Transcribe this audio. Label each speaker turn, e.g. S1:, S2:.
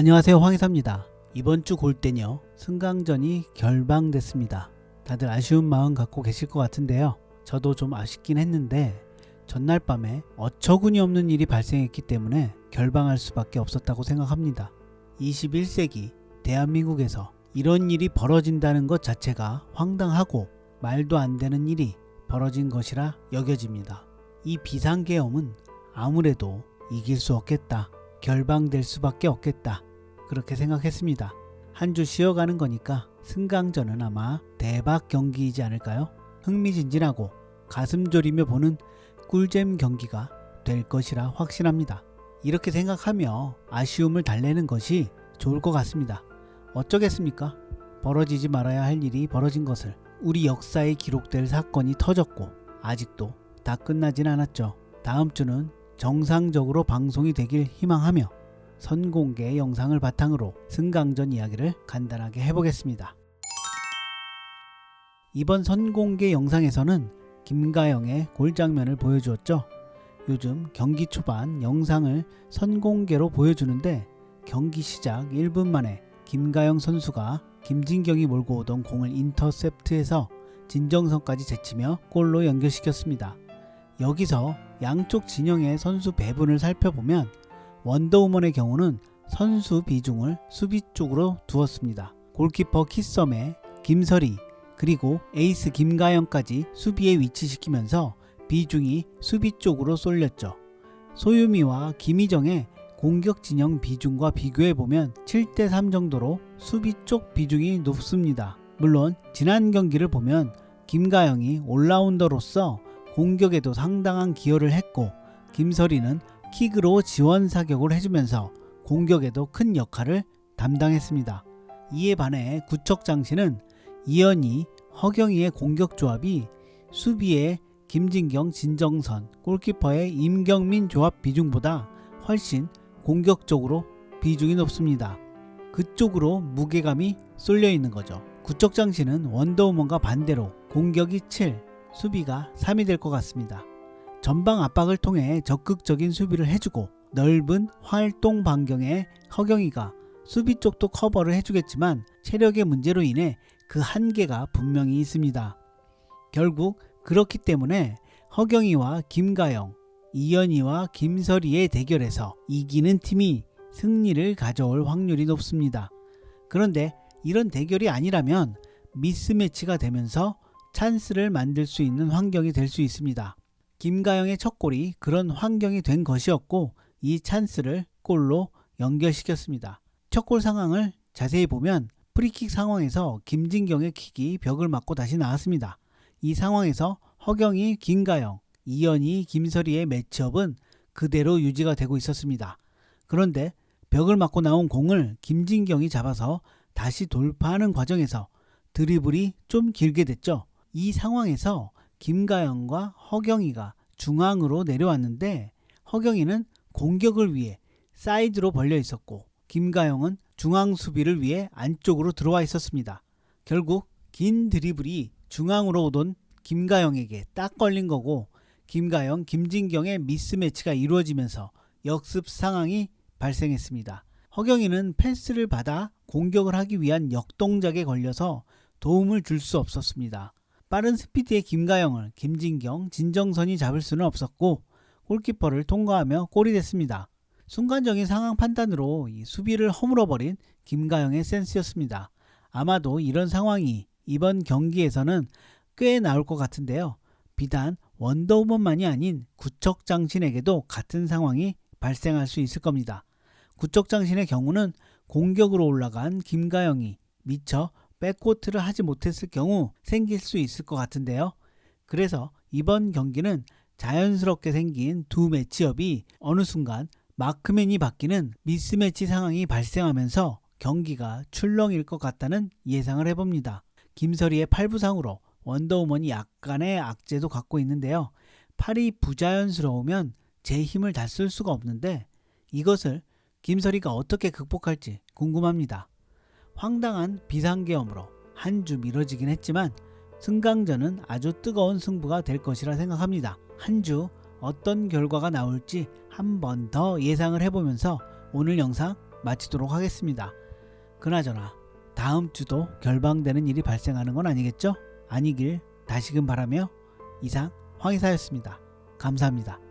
S1: 안녕하세요, 황희사입니다. 이번 주 골대녀 승강전이 결방됐습니다. 다들 아쉬운 마음 갖고 계실 것 같은데요. 저도 좀 아쉽긴 했는데 전날 밤에 어처구니 없는 일이 발생했기 때문에 결방할 수밖에 없었다고 생각합니다. 21세기 대한민국에서 이런 일이 벌어진다는 것 자체가 황당하고 말도 안 되는 일이 벌어진 것이라 여겨집니다. 이 비상계엄은 아무래도 이길 수 없겠다, 결방될 수밖에 없겠다, 그렇게 생각했습니다. 한 주 쉬어가는 거니까 승강전은 아마 대박 경기이지 않을까요? 흥미진진하고 가슴 졸이며 보는 꿀잼 경기가 될 것이라 확신합니다. 이렇게 생각하며 아쉬움을 달래는 것이 좋을 것 같습니다. 어쩌겠습니까? 벌어지지 말아야 할 일이 벌어진 것을, 우리 역사에 기록될 사건이 터졌고 아직도 다 끝나진 않았죠. 다음 주는 정상적으로 방송이 되길 희망하며 선공개 영상을 바탕으로 승강전 이야기를 간단하게 해보겠습니다. 이번 선공개 영상에서는 김가영의 골 장면을 보여주었죠. 요즘 경기 초반 영상을 선공개로 보여주는데 경기 시작 1분 만에 김가영 선수가 김진경이 몰고 오던 공을 인터셉트해서 진정선까지 제치며 골로 연결시켰습니다. 여기서 양쪽 진영의 선수 배분을 살펴보면 원더우먼의 경우는 선수 비중을 수비 쪽으로 두었습니다. 골키퍼 키썸의 김설이 그리고 에이스 김가영까지 수비에 위치시키면서 비중이 수비 쪽으로 쏠렸죠. 소유미와 김희정의 공격 진영 비중과 비교해보면 7대3 정도로 수비 쪽 비중이 높습니다. 물론 지난 경기를 보면 김가영이 올라운더로서 공격에도 상당한 기여를 했고 김설이는 킥으로 지원 사격을 해주면서 공격에도 큰 역할을 담당했습니다. 이에 반해 구척장신은 이현희, 허경희의 공격 조합이 수비의 김진경, 진정선, 골키퍼의 임경민 조합 비중보다 훨씬 공격적으로 비중이 높습니다. 그쪽으로 무게감이 쏠려 있는 거죠. 구척장신은 원더우먼과 반대로 공격이 7, 수비가 3이 될 것 같습니다. 전방 압박을 통해 적극적인 수비를 해주고 넓은 활동 반경에 허경희가 수비 쪽도 커버를 해주겠지만 체력의 문제로 인해 그 한계가 분명히 있습니다. 결국 그렇기 때문에 허경희와 김가영, 이현희와 김설이의 대결에서 이기는 팀이 승리를 가져올 확률이 높습니다. 그런데 이런 대결이 아니라면 미스매치가 되면서 찬스를 만들 수 있는 환경이 될 수 있습니다. 김가영의 첫 골이 그런 환경이 된 것이었고 이 찬스를 골로 연결시켰습니다. 첫 골 상황을 자세히 보면 프리킥 상황에서 김진경의 킥이 벽을 맞고 다시 나왔습니다. 이 상황에서 허경희, 김가영, 이현희, 김설이의 매치업은 그대로 유지가 되고 있었습니다. 그런데 벽을 맞고 나온 공을 김진경이 잡아서 다시 돌파하는 과정에서 드리블이 좀 길게 됐죠. 이 상황에서 김가영과 허경희가 중앙으로 내려왔는데 허경희는 공격을 위해 사이드로 벌려 있었고 김가영은 중앙 수비를 위해 안쪽으로 들어와 있었습니다. 결국 긴 드리블이 중앙으로 오던 김가영에게 딱 걸린 거고 김가영, 김진경의 미스매치가 이루어지면서 역습 상황이 발생했습니다. 허경희는 패스를 받아 공격을 하기 위한 역동작에 걸려서 도움을 줄 수 없었습니다. 빠른 스피드의 김가영을 김진경, 진정선이 잡을 수는 없었고 골키퍼를 통과하며 골이 됐습니다. 순간적인 상황 판단으로 이 수비를 허물어버린 김가영의 센스였습니다. 아마도 이런 상황이 이번 경기에서는 꽤 나올 것 같은데요. 비단 원더우먼만이 아닌 구척장신에게도 같은 상황이 발생할 수 있을 겁니다. 구척장신의 경우는 공격으로 올라간 김가영이 미처 백코트를 하지 못했을 경우 생길 수 있을 것 같은데요. 그래서 이번 경기는 자연스럽게 생긴 두 매치업이 어느 순간 마크맨이 바뀌는 미스매치 상황이 발생하면서 경기가 출렁일 것 같다는 예상을 해봅니다. 김설이의 팔부상으로 원더우먼이 약간의 악재도 갖고 있는데요. 팔이 부자연스러우면 제 힘을 다 쓸 수가 없는데 이것을 김설이가 어떻게 극복할지 궁금합니다. 황당한 비상계엄으로 한 주 미뤄지긴 했지만 승강전은 아주 뜨거운 승부가 될 것이라 생각합니다. 한 주 어떤 결과가 나올지 한 번 더 예상을 해보면서 오늘 영상 마치도록 하겠습니다. 그나저나 다음 주도 결방되는 일이 발생하는 건 아니겠죠? 아니길 다시금 바라며 이상 황의사였습니다. 감사합니다.